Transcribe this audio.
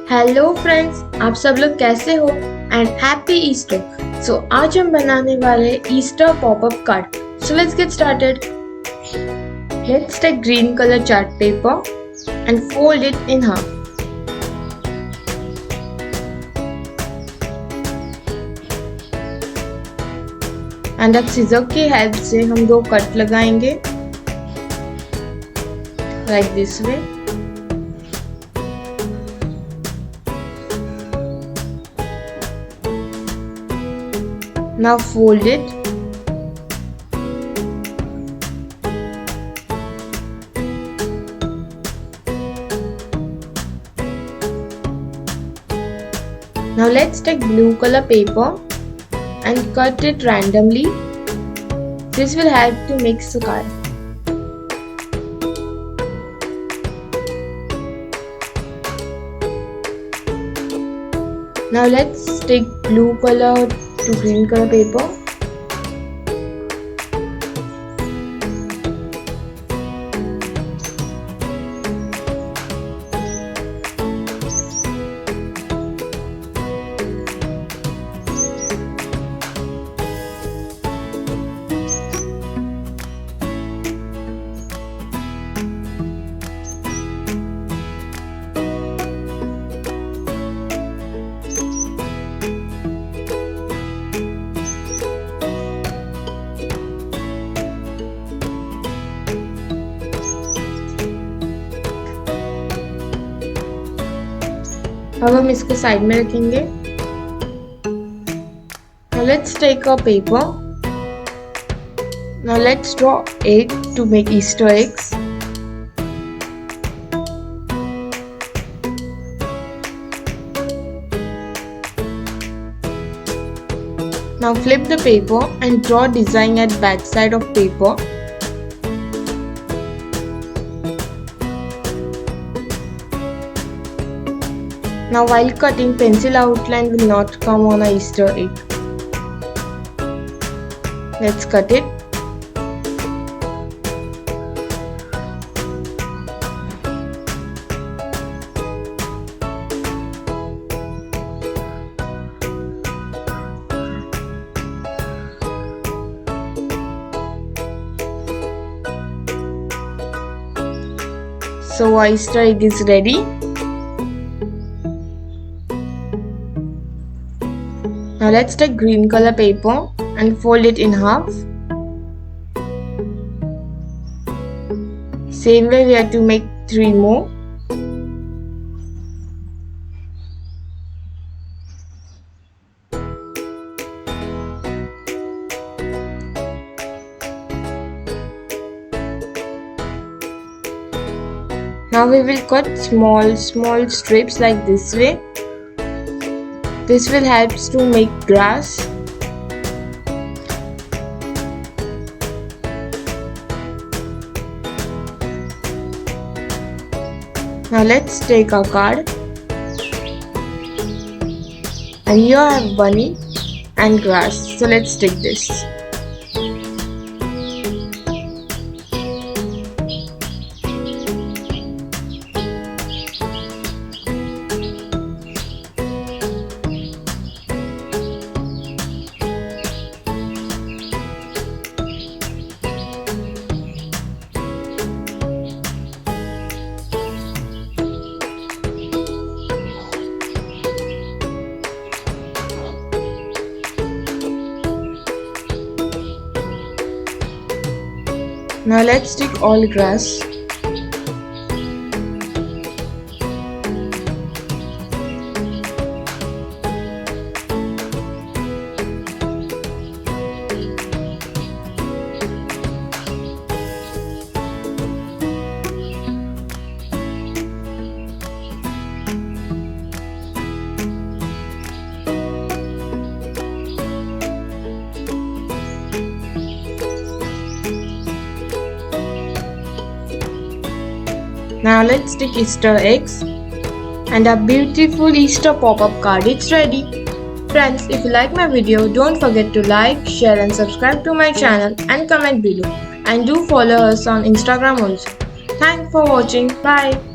Hello friends, आप सब लोग कैसे हो एंड हैप्पी ईस्टर। सो आज हम बनाने वाले Easter pop up card. So let's get started. Let's take green colour chart paper and fold it in half. And अब सीजर की हेल्प से हम दो कट लगाएंगे like this way. Now fold it. Now let's take blue color paper and cut it randomly. This will help to mix the card. Now let's take blue color to green color paper. अब हम इसको side में रखेंगे। Now let's take a paper. Now let's draw egg to make Easter eggs. Now flip the paper and draw design at back side of paper. Now while cutting, pencil outline will not come on a Easter egg. Let's cut it. So our Easter egg is ready. Now let's take green color paper and fold it in half. Same way we have to make 3 more. Now we will cut small strips like this way. This will help to make grass. Now let's take our card. And here I have bunny and grass. So let's take this. Now let's take all grass. Now let's take Easter eggs and a beautiful Easter pop-up card. It's ready. Friends, if you like my video, don't forget to like, share and subscribe to my channel and comment below. And do follow us on Instagram also. Thanks for watching. Bye.